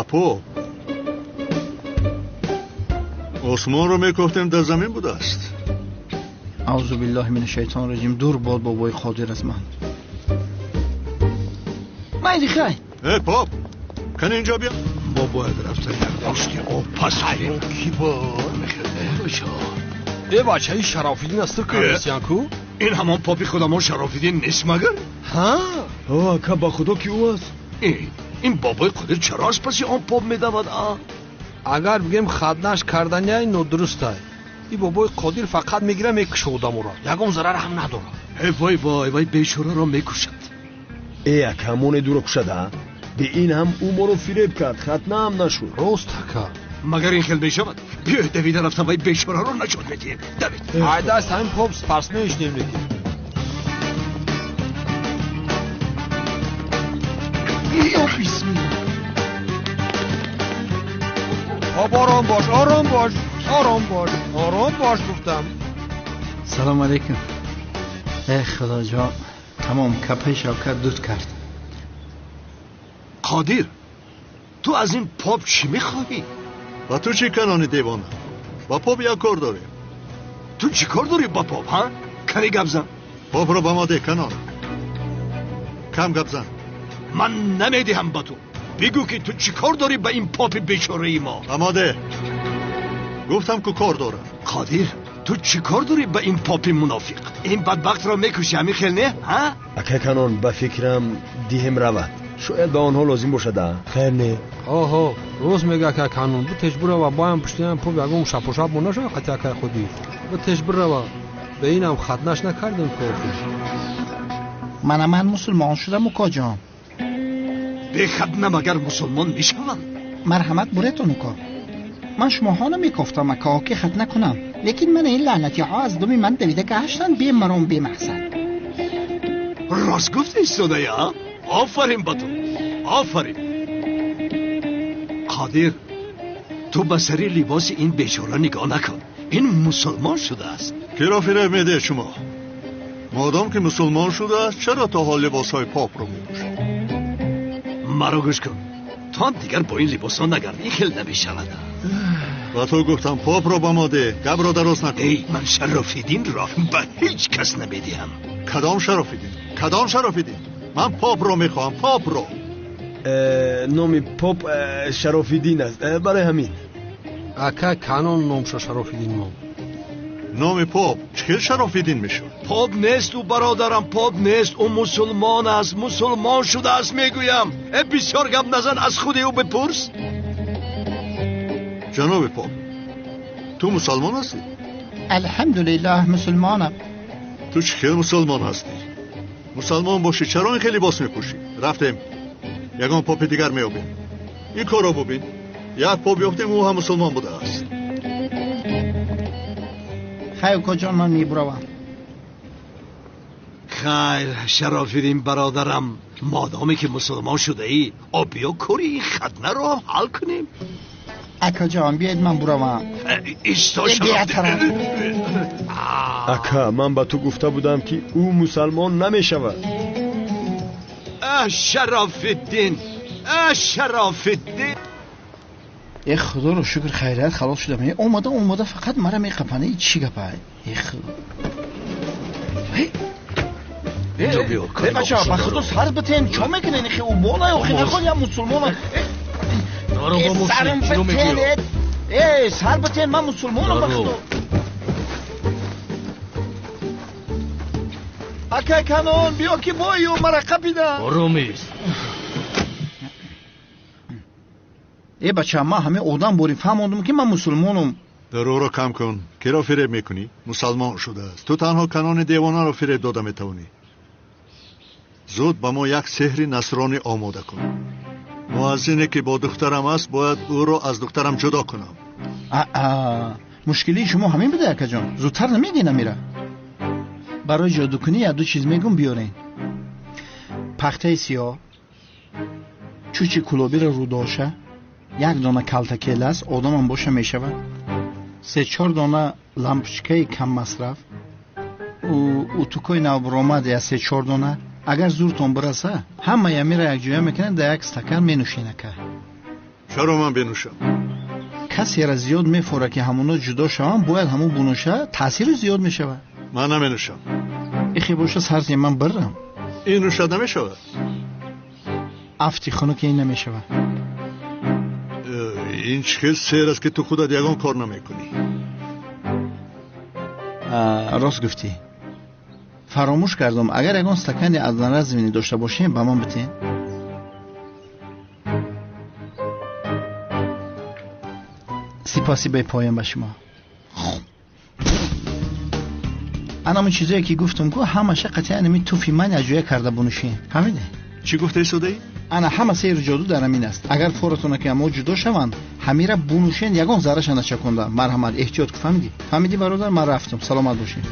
پاپ آسمان رو میگفتیم در زمین بوده است. اعوذ بالله من الشیطان الرجیم. دور باد بابای قادر از من. مایدی خیلی پاپ کن اینجا بیا. ما باید رفتن یک داشتی آب پس کنیم. کی بار میخواه ای بچه ای شرافیدین است تو کامیسیان کو؟ این همان پاپی خودمان شرافیدین نیست مگر؟ ها؟ که با خدا کی او است؟ این بابای قادر چرا از پسی آن پاپ میدود؟ اگر بگیم خدنش کردن یا اینو درست است. این بابای قادر فقط میگیره میکشه آدم را. یکم ضرر هم نداره. وای بیچاره را میکشد. یک همون دورو کشده؟ به این هم او ما رو فریب کرد. ختنه هم نشد. راست که مگر این خیل میشود؟ بیای دویده رفتم وای بیچاره را نجات میدیم. دوید عایده است همین پاپ سپرس میشنیم میگیم. بسم الله. آرام باش گفتم. سلام علیکم. ای خدا جان تمام کپه شوکت دود کرد. قادر تو از این پاپ چی میخواهی؟ و تو چی کنانی دیوانه؟ با پاپ یک کار داری. تو چی کار داری با پاپ ها؟ کنی گپ زن. پاپ رو با ما ده کنان. کم گپ زن. من نمیدهم با تو. بگو که تو چی کار داری با این پاپ بیچاره ای ما؟ آماده. گفتم که کار دارم. قادر تو چی کار داری با این پاپ منافق؟ این بدبخت را میکشی همین خیل نه؟ ها؟ اکه کنان به فکرم دیهم رود. شاید به آنها لازم باشد. خیر نه. آها روز میگه که کانون بو تجبور و بایم پشتیم پاپ یگم شپ و شپ مونشه خطا که خودی. بو تجبور و به اینم خدنش نکردیم پاپ. من مسلمان شدم اکا جان. به خدنه مگر مسلمان میشوم؟ مرحمت برتون اکا. من شماها نمیگفتم اکا که خط نکنم، لیکن من این لعنتی ها از دومی من دویده که هشتن بی مرام بی مقصد. راست گفتی سودایا؟ آفرین با تو. آفرین. قادر تو به سری لباس این بیچاره نگاه نکن. این مسلمان شده است. کی را فریب میده شما؟ مادام که مسلمان شده است چرا تا حال لباس های پاپ رو میپوشد؟ مرا گوش کن. تا دیگر با این لباس ها نگردی خیل نمیشود. و تو گفتم پاپ رو با ما ده. گپ را درست نکن. من شرافیدین را به هیچ کس نمیدیم. کدام شرافیدین؟ من پاپ رو میخوام. پاپ رو. نام پاپ شرافیدین است. برای همین اکه کانون نامش شرافیدین ما. نام پاپ چه شرافیدین میشود؟ پاپ نیست او برادرم. پاپ نیست او مسلمان است. مسلمان شده است میگویم. بسیار گپ نزن از خود او بپرس. جناب پاپ تو مسلمان هستی؟ الحمدلله مسلمانم. تو چه مسلمان هستی؟ مسلمان باشی چرا این خیلی لباس میپوشی؟ رفتیم یگان پاپ دیگر میابیم. این کار رو ببین. یک پاپ یافتیم او هم مسلمان بوده است. خیر کجان من میبروم. خیر شرافیدین برادرم مادامی که مسلمان شده ای بیا کاری این خدنه رو هم حل کنیم. اکا جان بیاید من بروم. ایستا شرافیدین. اکا من با تو گفته بودم که او مسلمان نمیشود. شرافیدین ای خدا رو شکر خیریت خلاص شدم. اومده فقط مرا میقپنه. ای چی گپه؟ ای خدا. ای بچه ها بخدا سر بتین چا میکنین؟ خیلی او بالا و خیلی خود یا مسلمان ای سرم بتین. ای سر بتین من مسلمانم بخدا. اکه کنون بیا که بایی و مرا قپیده. رومیز ای بچه ما همه آدم بوریم فهماندم که من مسلمانم. درو رو کم کن. کی را فریب میکنی؟ مسلمان شده است. تو تنها کنان دیوانه رو فریب داده میتونی. زود با ما یک سحر نصرانی آماده کن. مؤذنی که با دخترم است باید او رو از دخترم جدا کنم. مشکلی شما همین بده اکا جان. زودتر نمیگی نمیره. برای جادو کنی یا دو چیز میگم بیارین. پخته سیاه، چوچی کلوبی رو داشه، یک دانه کلتکیل است آدم هم باشه میشود، 3-4 دانه لامپچکه کم مصرف و توکوی نو برآمد یا 3-4 دانه. اگر زورتون برسه همه یا میره یک جویا میکنه در یک استکان می نوشینه که چرا من بنوشم؟ کسی را زیاد میفوره که همونا جدا شون باید همون بنوشه تاثیر زیاد میشود. من نمینوشم. اخی باشه سرز من برم. این نوشد نمیشود. افتی خانو که این نمیشود. این چه سیر است که تو خودت یگان کار نمیکنی. راست گفتی. فراموش کردم اگر یگان استکانی از نرزمینی داشته باشیم به من بتین. سپاسی به پایان به شما. انا همون چیزایی که گفتم که همشه قطعا نمی توفی من اجویه کرده بنوشین. همینه. چی گفته سودایی؟ انا همه سیر جادو در همین است. اگر فورتونه که اما جدا شوند همیره بنوشین یگان ذرهش نچکونده. مرحمت احتیاط فهمیدی؟ فهمیدی برادر؟ من رفتم. سلامت باشین.